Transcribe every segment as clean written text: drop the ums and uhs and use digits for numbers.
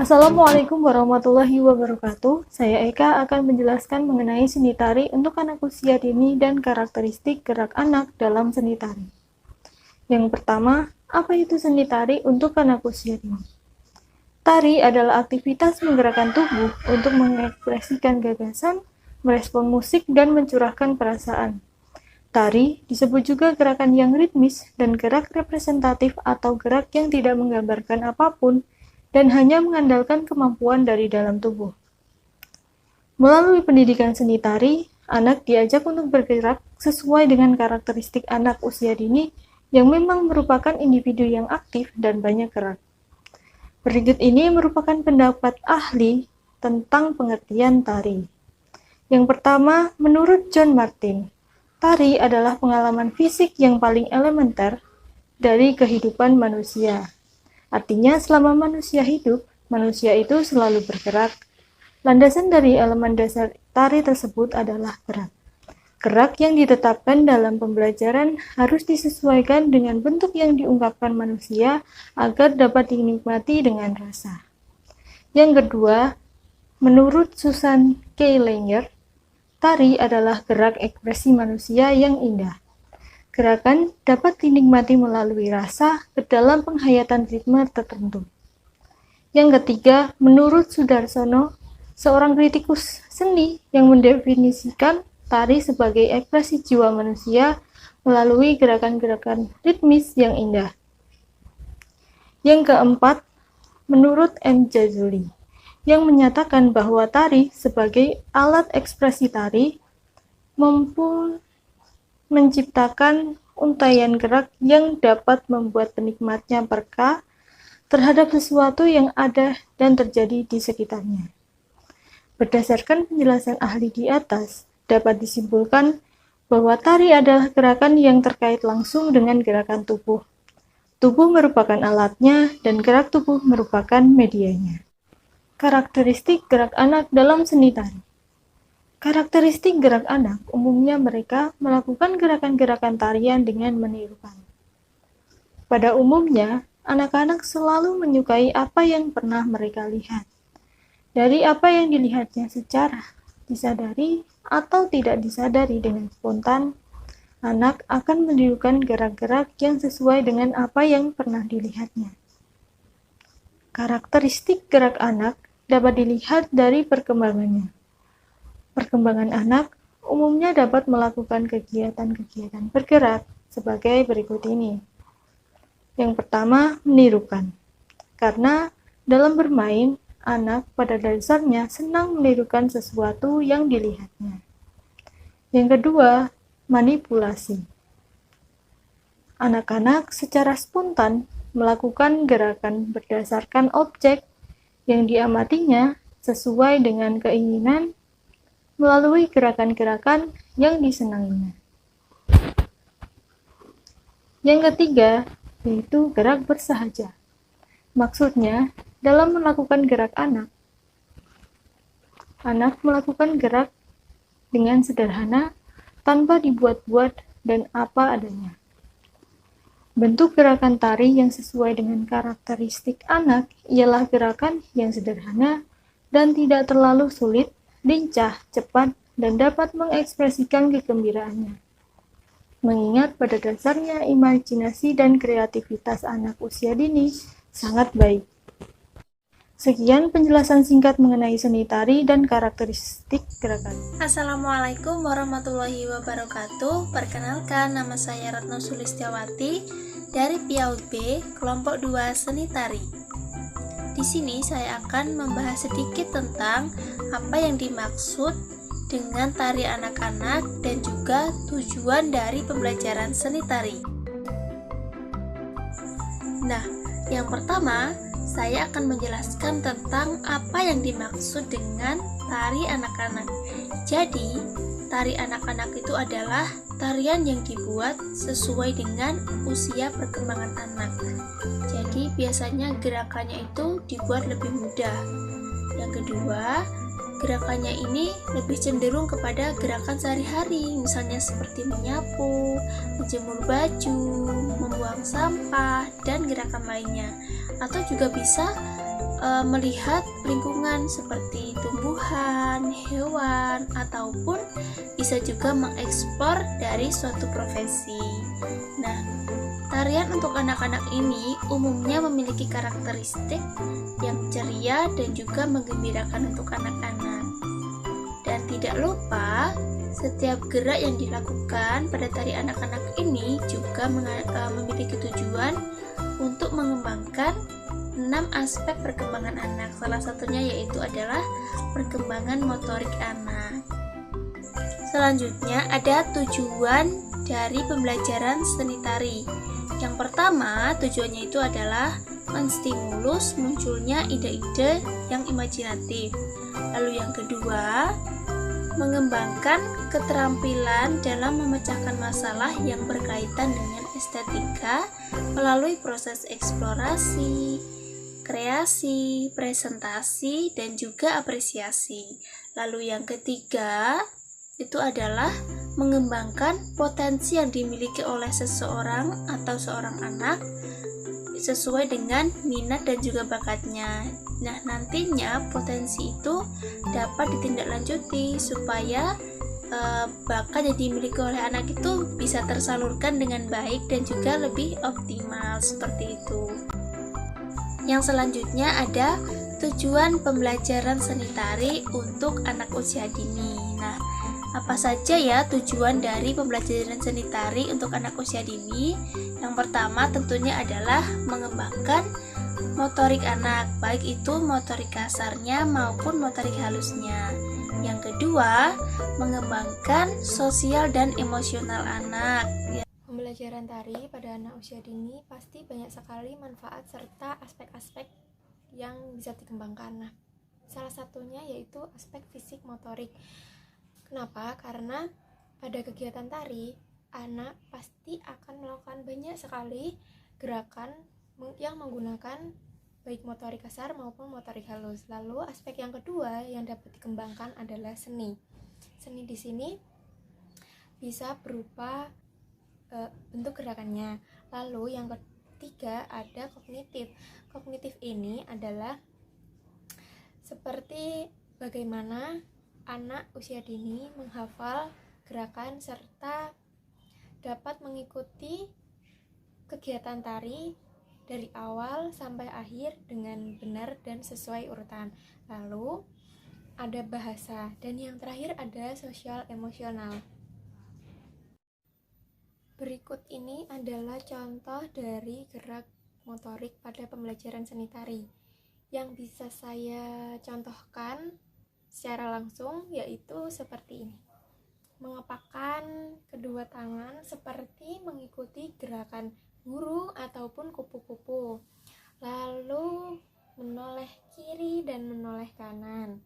Assalamualaikum warahmatullahi wabarakatuh. Saya Eka akan menjelaskan mengenai seni tari untuk anak usia dini dan karakteristik gerak anak dalam seni tari. Yang pertama, apa itu seni tari untuk anak usia dini? Tari adalah aktivitas menggerakkan tubuh untuk mengekspresikan gagasan, merespon musik, dan mencurahkan perasaan. Tari disebut juga gerakan yang ritmis dan gerak representatif atau gerak yang tidak menggambarkan apapun dan hanya mengandalkan kemampuan dari dalam tubuh. Melalui pendidikan seni tari, anak diajak untuk bergerak sesuai dengan karakteristik anak usia dini yang memang merupakan individu yang aktif dan banyak gerak. Berikut ini merupakan pendapat ahli tentang pengertian tari. Yang pertama, menurut John Martin, tari adalah pengalaman fisik yang paling elementer dari kehidupan manusia. Artinya, selama manusia hidup, manusia itu selalu bergerak. Landasan dari elemen dasar tari tersebut adalah gerak. Gerak yang ditetapkan dalam pembelajaran harus disesuaikan dengan bentuk yang diungkapkan manusia agar dapat dinikmati dengan rasa. Yang kedua, menurut Susan K. Lanier, tari adalah gerak ekspresi manusia yang indah. Gerakan dapat dinikmati melalui rasa ke dalam penghayatan ritme tertentu. Yang ketiga, menurut Sudarsono, seorang kritikus seni yang mendefinisikan tari sebagai ekspresi jiwa manusia melalui gerakan-gerakan ritmis yang indah. Yang keempat, menurut M. Jazuli, yang menyatakan bahwa tari sebagai alat ekspresi tari mampu menciptakan untaian gerak yang dapat membuat penikmatnya peka terhadap sesuatu yang ada dan terjadi di sekitarnya. Berdasarkan penjelasan ahli di atas, dapat disimpulkan bahwa tari adalah gerakan yang terkait langsung dengan gerakan tubuh. Tubuh merupakan alatnya dan gerak tubuh merupakan medianya. Karakteristik gerak anak dalam seni tari. Karakteristik gerak anak, umumnya mereka melakukan gerakan-gerakan tarian dengan menirukan. Pada umumnya, anak-anak selalu menyukai apa yang pernah mereka lihat. Dari apa yang dilihatnya secara disadari atau tidak disadari dengan spontan, anak akan menirukan gerak-gerak yang sesuai dengan apa yang pernah dilihatnya. Karakteristik gerak anak dapat dilihat dari perkembangannya. Perkembangan anak umumnya dapat melakukan kegiatan-kegiatan bergerak sebagai berikut ini. Yang pertama, menirukan. Karena dalam bermain, anak pada dasarnya senang menirukan sesuatu yang dilihatnya. Yang kedua, manipulasi. Anak-anak secara spontan melakukan gerakan berdasarkan objek yang diamatinya sesuai dengan keinginan melalui gerakan-gerakan yang disenanginya. Yang ketiga, yaitu gerak bersahaja. Maksudnya, dalam melakukan gerak anak melakukan gerak dengan sederhana, tanpa dibuat-buat dan apa adanya. Bentuk gerakan tari yang sesuai dengan karakteristik anak ialah gerakan yang sederhana dan tidak terlalu sulit, lincah, cepat, dan dapat mengekspresikan kegembiraannya. Mengingat pada dasarnya imajinasi dan kreativitas anak usia dini sangat baik. Sekian penjelasan singkat mengenai seni tari dan karakteristik gerakan. Assalamualaikum warahmatullahi wabarakatuh. Perkenalkan, nama saya Retno Sulistiawati dari PIAUD B, kelompok 2 seni tari. Di sini saya akan membahas sedikit tentang apa yang dimaksud dengan tari anak-anak dan juga tujuan dari pembelajaran seni tari. Nah, yang pertama, saya akan menjelaskan tentang apa yang dimaksud dengan tari anak-anak. Jadi, tari anak-anak itu adalah tarian yang dibuat sesuai dengan usia perkembangan anak. Jadi, biasanya gerakannya itu dibuat lebih mudah. Yang kedua, gerakannya ini lebih cenderung kepada gerakan sehari-hari, misalnya seperti menyapu, menjemur baju, membuang sampah, dan gerakan lainnya. Atau juga bisa melihat lingkungan seperti tumbuhan, hewan, ataupun bisa juga mengeksplor dari suatu profesi. Nah, tarian untuk anak-anak ini umumnya memiliki karakteristik yang ceria dan juga menggembirakan untuk anak-anak. Dan tidak lupa, setiap gerak yang dilakukan pada tari anak-anak ini juga memiliki tujuan untuk mengembangkan 6 aspek perkembangan anak. Salah satunya yaitu adalah perkembangan motorik anak. Selanjutnya ada tujuan dari pembelajaran seni tari. Yang pertama, tujuannya itu adalah menstimulus munculnya ide-ide yang imajinatif. Lalu yang kedua, mengembangkan keterampilan dalam memecahkan masalah yang berkaitan dengan estetika melalui proses eksplorasi, kreasi, presentasi, dan juga apresiasi. Lalu yang ketiga, itu adalah mengembangkan potensi yang dimiliki oleh seseorang atau seorang anak sesuai dengan minat dan juga bakatnya. Nah, nantinya potensi itu dapat ditindaklanjuti supaya bakat yang dimiliki oleh anak itu bisa tersalurkan dengan baik dan juga lebih optimal, seperti itu. Yang selanjutnya ada tujuan pembelajaran seni tari untuk anak usia dini. Nah, apa saja ya tujuan dari pembelajaran seni tari untuk anak usia dini? Yang pertama tentunya adalah mengembangkan motorik anak, baik itu motorik kasarnya maupun motorik halusnya. Yang kedua, mengembangkan sosial dan emosional anak. Pembelajaran tari pada anak usia dini pasti banyak sekali manfaat serta aspek-aspek yang bisa dikembangkan. Nah, salah satunya yaitu aspek fisik motorik. Kenapa? Karena pada kegiatan tari, anak pasti akan melakukan banyak sekali gerakan yang menggunakan baik motorik kasar maupun motorik halus. Lalu aspek yang kedua yang dapat dikembangkan adalah seni. Seni di sini bisa berupa bentuk gerakannya. Lalu yang ketiga ada kognitif. Kognitif ini adalah seperti bagaimana anak usia dini menghafal gerakan serta dapat mengikuti kegiatan tari dari awal sampai akhir dengan benar dan sesuai urutan. Lalu ada bahasa dan yang terakhir ada sosial emosional. Berikut ini adalah contoh dari gerak motorik pada pembelajaran seni tari yang bisa saya contohkan secara langsung, yaitu seperti ini. Mengepakkan kedua tangan seperti mengikuti gerakan burung ataupun kupu-kupu. Lalu menoleh kiri dan menoleh kanan.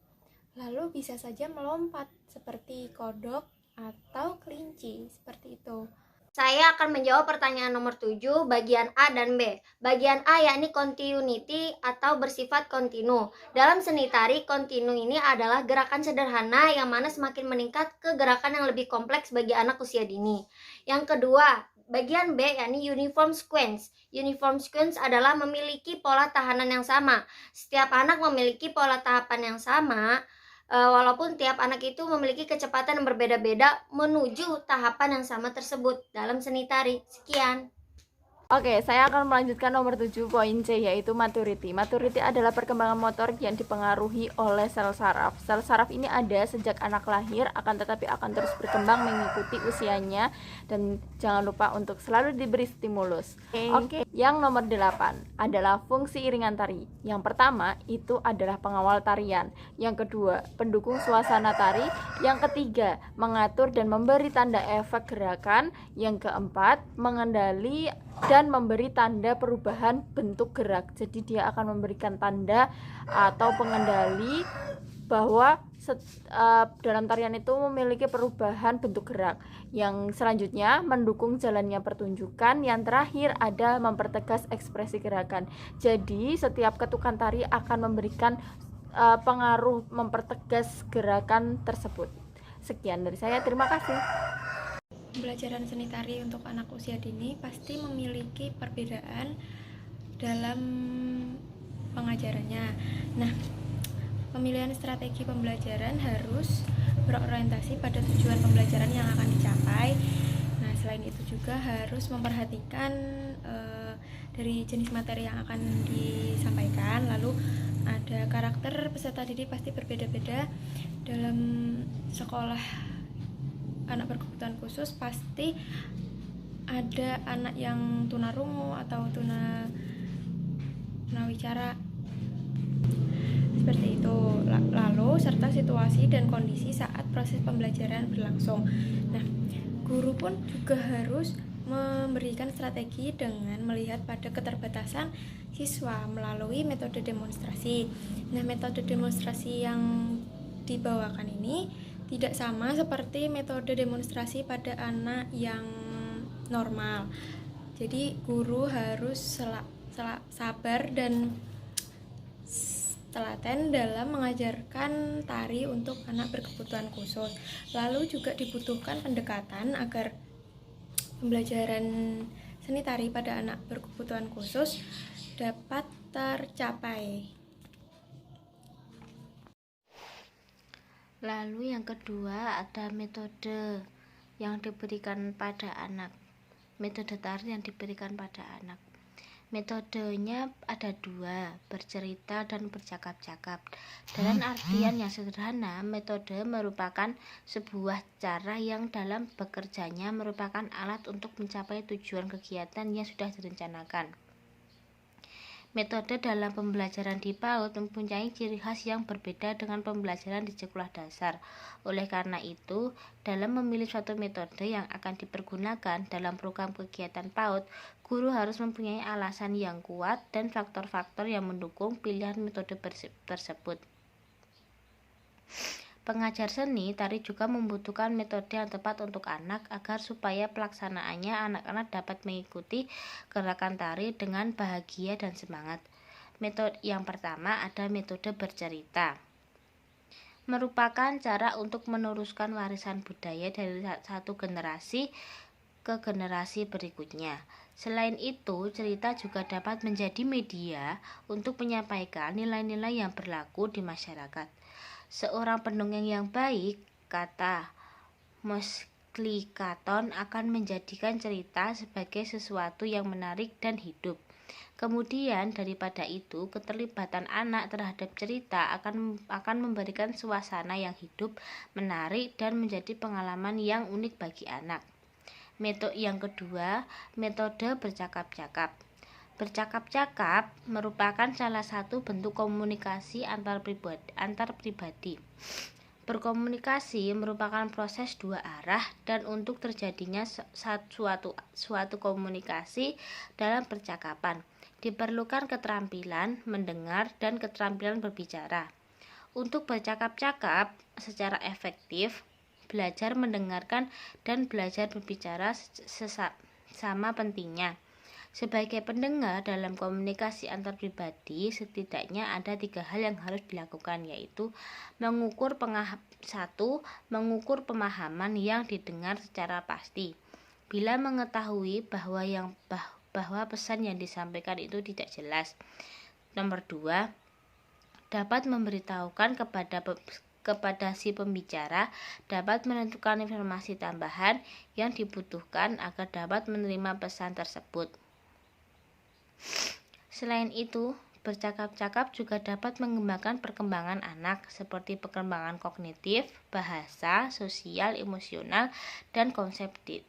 Lalu bisa saja melompat seperti kodok atau kelinci, seperti itu. Saya akan menjawab pertanyaan nomor 7, bagian A dan B. Bagian A yakni continuity atau bersifat kontinu. Dalam seni tari, kontinu ini adalah gerakan sederhana yang mana semakin meningkat ke gerakan yang lebih kompleks bagi anak usia dini. Yang kedua, bagian B yakni uniform sequence. Uniform sequence adalah memiliki pola tahanan yang sama. Setiap anak memiliki pola tahapan yang sama, walaupun tiap anak itu memiliki kecepatan yang berbeda-beda menuju tahapan yang sama tersebut dalam seni tari. Sekian. Oke, saya akan melanjutkan nomor 7 poin C, yaitu maturity. Maturity adalah perkembangan motorik yang dipengaruhi oleh sel saraf. Sel saraf ini ada sejak anak lahir, akan tetapi akan terus berkembang mengikuti usianya, dan jangan lupa untuk selalu diberi stimulus. Oke, yang nomor 8 adalah fungsi iringan tari. Yang pertama itu adalah pengawal tarian. Yang kedua, pendukung suasana tari. Yang ketiga, mengatur dan memberi tanda efek gerakan. Yang keempat, mengendali dan memberi tanda perubahan bentuk gerak. Jadi dia akan memberikan tanda atau pengendali bahwa dalam tarian itu memiliki perubahan bentuk gerak. Yang selanjutnya mendukung jalannya pertunjukan. Yang terakhir ada mempertegas ekspresi gerakan. Jadi setiap ketukan tari akan memberikan pengaruh mempertegas gerakan tersebut. Sekian dari saya, terima kasih. Pembelajaran seni tari untuk anak usia dini pasti memiliki perbedaan dalam pengajarannya. Nah, pemilihan strategi pembelajaran harus berorientasi pada tujuan pembelajaran yang akan dicapai. Nah, selain itu juga harus memperhatikan dari jenis materi yang akan disampaikan. Lalu ada karakter peserta didik pasti berbeda-beda. Dalam sekolah anak berkebutuhan khusus pasti ada anak yang tunarungu atau tunawicara seperti itu. Lalu serta situasi dan kondisi saat proses pembelajaran berlangsung. Nah, guru pun juga harus memberikan strategi dengan melihat pada keterbatasan siswa melalui metode demonstrasi. Nah, metode demonstrasi yang dibawakan ini tidak sama seperti metode demonstrasi pada anak yang normal. Jadi guru harus sabar dan telaten dalam mengajarkan tari untuk anak berkebutuhan khusus. Lalu juga dibutuhkan pendekatan agar pembelajaran seni tari pada anak berkebutuhan khusus dapat tercapai. Lalu yang kedua ada metode yang diberikan pada anak. Metode tari yang diberikan pada anak. Metodenya ada dua, bercerita dan bercakap-cakap. Dalam artian yang sederhana, metode merupakan sebuah cara yang dalam bekerjanya merupakan alat untuk mencapai tujuan kegiatan yang sudah direncanakan. Metode dalam pembelajaran di PAUD mempunyai ciri khas yang berbeda dengan pembelajaran di sekolah dasar. Oleh karena itu, dalam memilih suatu metode yang akan dipergunakan dalam program kegiatan PAUD, guru harus mempunyai alasan yang kuat dan faktor-faktor yang mendukung pilihan metode tersebut. Pengajar seni tari juga membutuhkan metode yang tepat untuk anak agar supaya pelaksanaannya anak-anak dapat mengikuti gerakan tari dengan bahagia dan semangat. Metode yang pertama ada metode bercerita. Merupakan cara untuk meneruskan warisan budaya dari satu generasi ke generasi berikutnya. Selain itu, cerita juga dapat menjadi media untuk menyampaikan nilai-nilai yang berlaku di masyarakat. Seorang pendongeng yang baik, kata Mosley-Caton, akan menjadikan cerita sebagai sesuatu yang menarik dan hidup. Kemudian daripada itu, keterlibatan anak terhadap cerita akan memberikan suasana yang hidup, menarik, dan menjadi pengalaman yang unik bagi anak. Metode yang kedua, metode bercakap-cakap. Bercakap-cakap merupakan salah satu bentuk komunikasi antar pribadi. Berkomunikasi merupakan proses dua arah dan untuk terjadinya suatu komunikasi dalam percakapan diperlukan keterampilan mendengar dan keterampilan berbicara. Untuk bercakap-cakap secara efektif, belajar mendengarkan dan belajar berbicara sama pentingnya. Sebagai pendengar dalam komunikasi antar pribadi, setidaknya ada 3 hal yang harus dilakukan, yaitu mengukur pemahaman yang didengar secara pasti. Bila mengetahui bahwa pesan yang disampaikan itu tidak jelas. Nomor 2, dapat memberitahukan kepada si pembicara, dapat menentukan informasi tambahan yang dibutuhkan agar dapat menerima pesan tersebut. Selain itu, bercakap-cakap juga dapat mengembangkan perkembangan anak seperti perkembangan kognitif, bahasa, sosial, emosional, dan konseptif.